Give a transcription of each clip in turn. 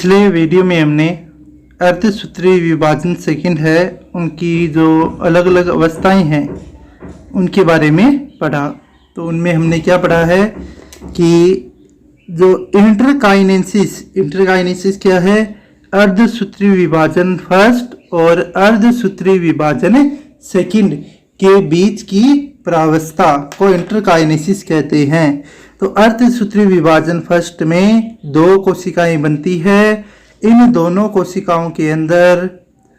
पिछले वीडियो में हमने अर्धसूत्रीय विभाजन सेकंड है उनकी जो अलग अलग अवस्थाएं हैं उनके बारे में पढ़ा। तो उनमें हमने क्या पढ़ा है कि जो इंटरकाइनेसिस क्या है, अर्धसूत्रीय विभाजन फर्स्ट और अर्धसूत्रीय विभाजन सेकंड के बीच की प्रावस्था को इंटरकाइनेसिस कहते हैं। तो अर्धसूत्रीय विभाजन फर्स्ट में दो कोशिकाएं बनती है। इन दोनों कोशिकाओं के अंदर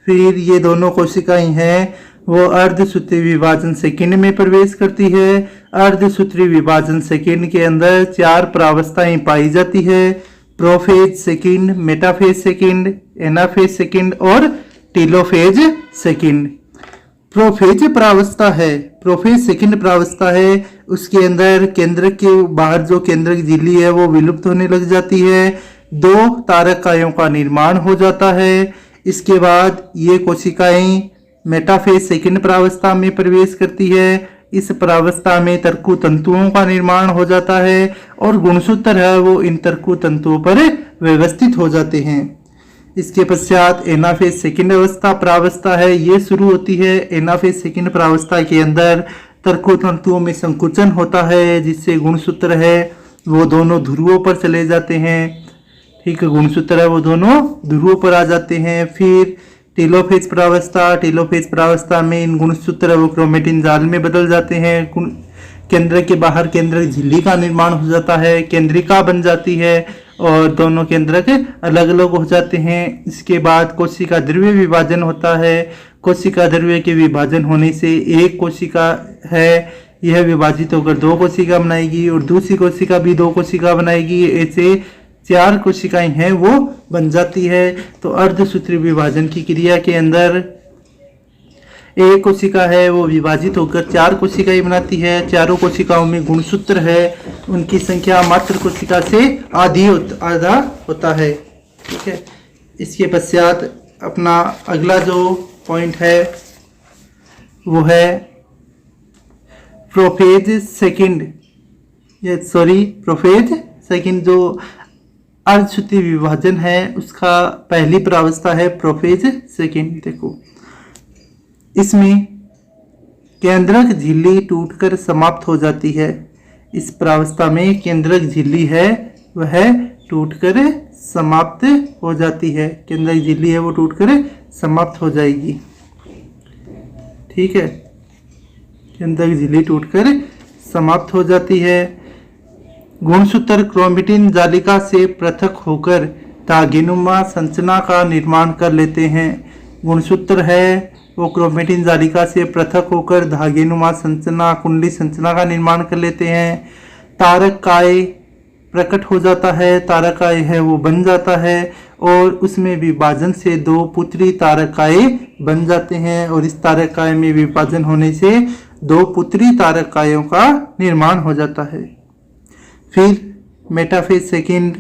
फिर ये दोनों कोशिकाएं हैं वो अर्धसूत्रीय विभाजन सेकंड में प्रवेश करती है। अर्धसूत्रीय विभाजन सेकंड के अंदर चार प्रावस्थाएं पाई जाती है: prophase second, metaphase second, anaphase second और टेलोफेज सेकंड। प्रोफेज सेकंड प्रावस्था है, उसके अंदर केंद्रक के बाहर जो केंद्रक झिल्ली है वो विलुप्त होने लग जाती है, दो तारकायों का निर्माण हो जाता है। इसके बाद ये कोशिकाएं मेटाफेज सेकंड प्रावस्था में प्रवेश करती है। इस प्रावस्था में तर्कु तंतुओं का निर्माण हो जाता है और गुणसूत्र है वो इन तर्कु तंतुओं पर व्यवस्थित हो जाते हैं। इसके पश्चात एनाफेज सेकंड अवस्था प्रावस्था है, ये शुरू होती है। एनाफेज सेकंड प्रावस्था के अंदर तर्कु तंतुओं में संकुचन होता है जिससे गुणसूत्र है वो दोनों ध्रुवों पर चले जाते हैं। ठीक है, गुणसूत्र है वो दोनों ध्रुवों पर आ जाते हैं। फिर टेलोफेज प्रावस्था में इन गुणसूत्र वो क्रोमेटिन जाल में बदल जाते हैं। केंद्र के बाहर केंद्रक झिल्ली का निर्माण हो जाता है, केंद्रिका बन जाती है और दोनों केंद्रक अलग अलग हो जाते हैं। इसके बाद कोशिका ध्रुवीय विभाजन होता है। कोशिका ध्रुवीय के विभाजन होने से एक कोशिका है यह विभाजित होकर दो कोशिका बनाएगी और दूसरी कोशिका भी दो कोशिका बनाएगी। ऐसे चार कोशिकाएं हैं वो बन जाती है। तो अर्धसूत्रीय विभाजन की क्रिया के अंदर एक कोशिका है वो विभाजित होकर चार कोशिकाएं बनाती है। चारों कोशिकाओं में गुणसूत्र है, उनकी संख्या मात्र कोशिका से आधा होता है। ठीक है, इसके पश्चात अपना अगला जो पॉइंट है वो है प्रोफेज सेकंड जो अर्धसूत्रीय विभाजन है उसका पहली प्रावस्था है प्रोफेज सेकंड। देखो इसमें केंद्रक झिल्ली टूटकर समाप्त हो जाती है। इस प्रावस्था में केंद्रक झिल्ली है वह टूटकर समाप्त हो जाती है। केंद्रक झिल्ली है वो टूटकर समाप्त हो जाएगी। ठीक है, केंद्रक झिल्ली टूटकर समाप्त हो जाती है। गुणसूत्र क्रोमेटिन जालिका से पृथक होकर धागेनुमा संरचना का निर्माण कर लेते हैं। गुणसूत्र है वो क्रोमेटिन जालिका से पृथक होकर धागेनुमा संरचना, कुंडली संरचना का निर्माण कर लेते हैं। तारक काय प्रकट हो जाता है, तारक काय है वो बन जाता है और उसमें विभाजन से दो पुत्री तारक काय बन जाते हैं और इस तारक काय में विभाजन होने से दो पुत्री तारक कायों का निर्माण हो जाता है। फिर मेटाफेज सेकंड,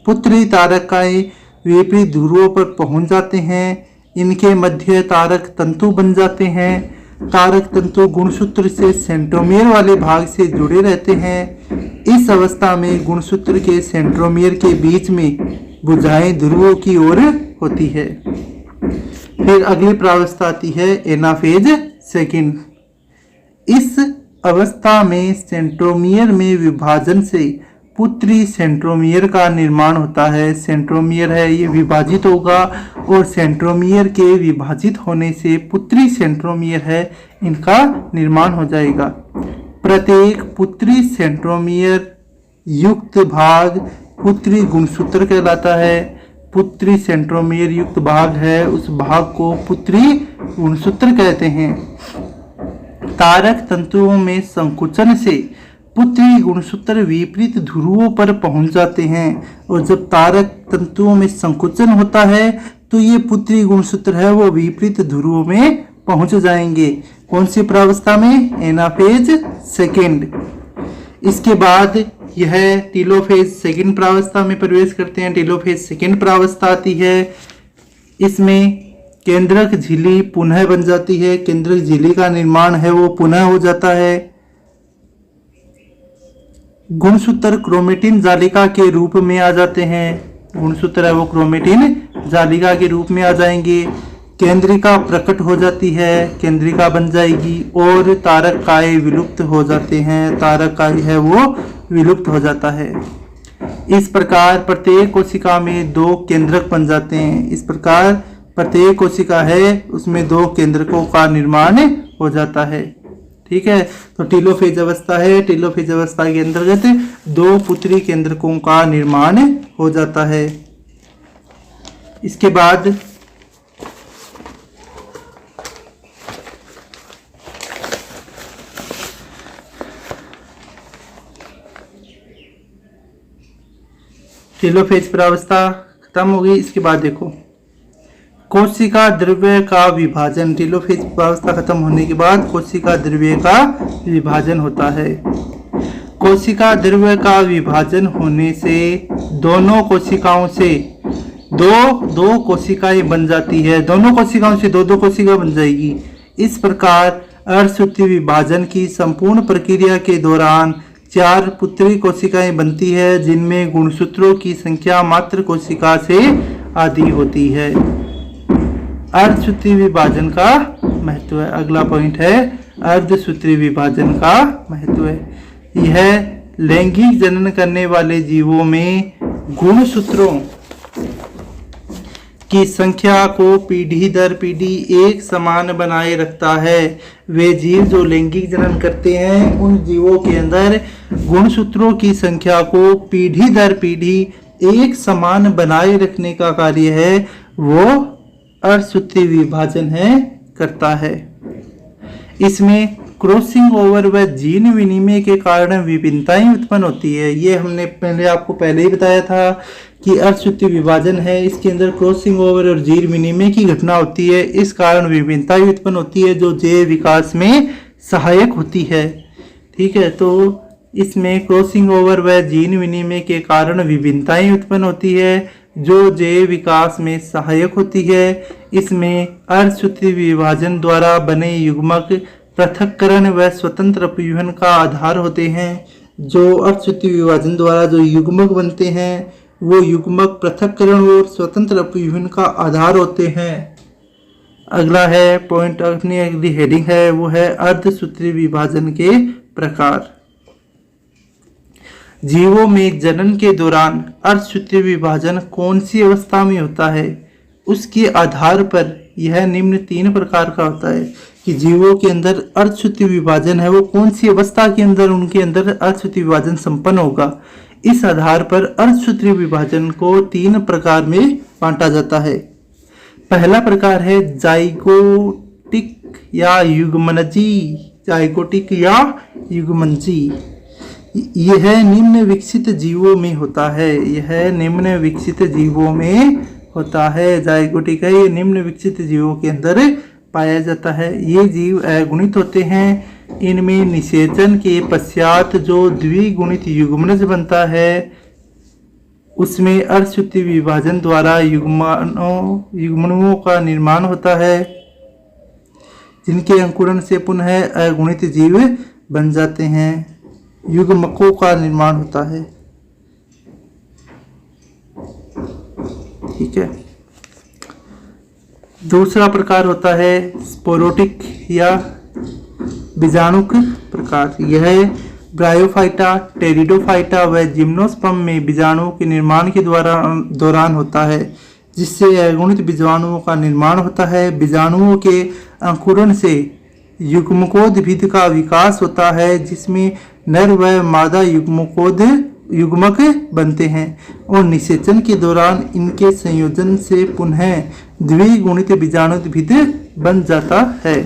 पुत्री तारक काय विपरीत ध्रुवों पर पहुंच जाते हैं। इनके मध्य तारक तंतु बन जाते हैं। तारक तंतु गुणसूत्र से सेंट्रोमियर वाले भाग से जुड़े रहते हैं। इस अवस्था में गुणसूत्र के सेंट्रोमियर के बीच में भुजाएं ध्रुवों की ओर होती है। फिर अगली प्रावस्था आती है एनाफेज सेकंड। इस अवस्था में सेंट्रोमियर में विभाजन से पुत्री सेंट्रोमियर का निर्माण होता है। सेंट्रोमियर है ये विभाजित होगा और सेंट्रोमियर के विभाजित होने से पुत्री सेंट्रोमियर है इनका निर्माण हो जाएगा। प्रत्येक पुत्री सेंट्रोमियर युक्त भाग पुत्री गुणसूत्र कहलाता है। पुत्री सेंट्रोमियर युक्त भाग है उस भाग को पुत्री गुणसूत्र कहते हैं। तारक तंतुओं में संकुचन से पुत्री गुणसूत्र विपरीत ध्रुवों पर पहुंच जाते हैं और जब तारक तंतुओं में संकुचन होता है तो ये पुत्री गुणसूत्र है वो विपरीत ध्रुवों में पहुंच जाएंगे। कौन सी प्रावस्था में? Anaphase second. इसके बाद यह टेलोफेज सेकंड प्रावस्था में प्रवेश करते हैं। टेलोफेज सेकंड प्रावस्था आती है, इसमें केंद्रक झिल्ली पुनः बन जाती है। केंद्रक झिल्ली का निर्माण है वो पुनः हो जाता है। गुणसूत्र क्रोमेटिन जालिका के रूप में आ जाते हैं। गुणसूत्र है वो क्रोमेटिन जालिका के रूप में आ जाएंगे। केंद्रिका प्रकट हो जाती है, केंद्रिका बन जाएगी, और तारक काय विलुप्त हो जाते हैं, तारक काय है वो विलुप्त हो जाता है। इस प्रकार प्रत्येक कोशिका में 2 केंद्रक बन जाते हैं। इस प्रकार प्रत्येक कोशिका है उसमें 2 केंद्रकों का निर्माण हो जाता है। ठीक है, तो टीलोफेज अवस्था है, टीलोफेज अवस्था के अंतर्गत 2 पुत्री केंद्रकों का निर्माण हो जाता है। इसके बाद टेलोफेज प्रावस्था खत्म हो गई। इसके बाद देखो कोशिका द्रव्य का विभाजन। टेलोफेज प्रावस्था खत्म होने के बाद कोशिका द्रव्य का विभाजन होता है। कोशिका द्रव्य का विभाजन होने से दोनों कोशिकाओं से दो कोशिकाएं बन जाती है, दोनों कोशिकाओं से 2 कोशिका बन जाएगी। इस प्रकार अर्धसूत्री विभाजन की संपूर्ण प्रक्रिया के दौरान 4 पुत्री कोशिकाएं बनती है, जिनमें गुणसूत्रों की संख्या मात्र कोशिका से आधी होती है। अर्धसूत्री विभाजन का महत्व है। अगला पॉइंट है अर्धसूत्री विभाजन का महत्व है। यह लैंगिक जनन करने वाले जीवों में गुणसूत्रों की संख्या को पीढ़ी दर पीढ़ी एक समान बनाए रखता है। वे जीव जो लैंगिक जनन करते हैं उन जीवों के अंदर गुणसूत्रों की संख्या को पीढ़ी दर पीढ़ी एक समान बनाए रखने का कार्य है वो अर्धसूत्री विभाजन है करता है। इसमें क्रॉसिंग ओवर व जीन विनिमय के कारण विभिन्नताएं उत्पन्न होती है। ये हमने आपको पहले ही बताया था कि अर्धसूत्री विभाजन है, इसके अंदर क्रॉसिंग ओवर और जीन विनिमय की घटना होती है। इस कारण विभिन्नताएं उत्पन्न होती है जो जैव विकास में सहायक होती है। ठीक है, तो इसमें क्रॉसिंग ओवर व जीन विनिमय के कारण विभिन्नताएं उत्पन्न होती है जो जैव विकास में सहायक होती है। इसमें अर्धसूत्री विभाजन द्वारा बने युग्मक पृथक्करण व स्वतंत्र अपव्यूहन का आधार होते हैं। जो अर्धसूत्री विभाजन द्वारा जो युग्मक बनते हैं वो युग्मक पृथक्करण और स्वतंत्र अपव्यूहन का आधार होते हैं। अगला है पॉइंट, अपनी अगली हेडिंग है वो है अर्धसूत्री विभाजन के प्रकार। जीवों में जनन के दौरान अर्धसूत्री विभाजन कौन सी अवस्था में होता है उसके आधार पर यह निम्न 3 प्रकार का होता है कि जीवों के अंदर अर्धसूत्री विभाजन है वो कौन सी अवस्था के अंदर उनके अंदर अर्धसूत्री विभाजन संपन्न होगा। इस आधार पर अर्धसूत्री विभाजन को 3 प्रकार में बांटा जाता है। पहला प्रकार है जाइगोटिक या युग्मनजी, जाइगोटिक या युग्मनजी। यह निम्न विकसित जीवों में होता है, यह निम्न विकसित जीवों में होता है। जाइगोटिक है ये निम्न विकसित जीवों के अंदर पाया जाता है। ये जीव अगुणित होते हैं। इनमें निषेचन के पश्चात जो द्विगुणित युग्मनज बनता है उसमें अर्धसूत्री विभाजन द्वारा युग्मनों का निर्माण होता है, जिनके अंकुरण से पुनः अगुणित जीव बन जाते हैं। युग्मकों का निर्माण होता है। ठीक है, दूसरा प्रकार होता है स्पोरोटिक या बीजाणुक प्रकार। यह ब्रायोफाइटा, टेरिडोफाइटा व जिम्नोस्पर्म में बीजाणुओं के निर्माण के दौरान होता है, जिससे अगुणित बीजाणुओं का निर्माण होता है। बीजाणुओं के अंकुरण से युग्मकोद्भिद का विकास होता है, जिसमें नर व मादा युग्मक बनते हैं और निषेचन के दौरान इनके संयोजन से पुनः द्विगुणित बीजाणुद्भिद बन जाता है।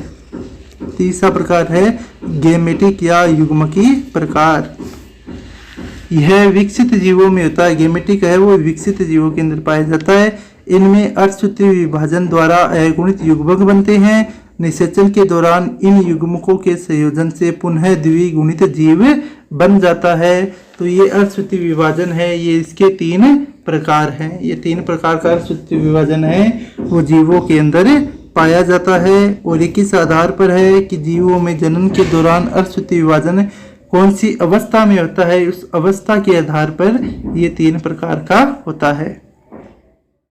तीसरा प्रकार है गेमेटिक या युग्मकी प्रकार। यह विकसित जीवों में होता है। गेमेटिक है वो विकसित जीवों के अंदर पाया जाता है। इनमें अर्धसूत्री विभाजन द्वारा अगुणित युग्मक बनते हैं। निषेचन के दौरान इन युग्मकों के संयोजन से पुनः द्विगुणित जीव बन जाता है। तो ये अर्धसूत्री विभाजन है, ये इसके 3 प्रकार हैं। ये 3 प्रकार का अर्धसूत्री विभाजन है वो जीवों के अंदर पाया जाता है और ये किस आधार पर है कि जीवों में जनन के दौरान अर्धसूत्री विभाजन कौन सी अवस्था में होता है, उस अवस्था के आधार पर ये 3 प्रकार का होता है।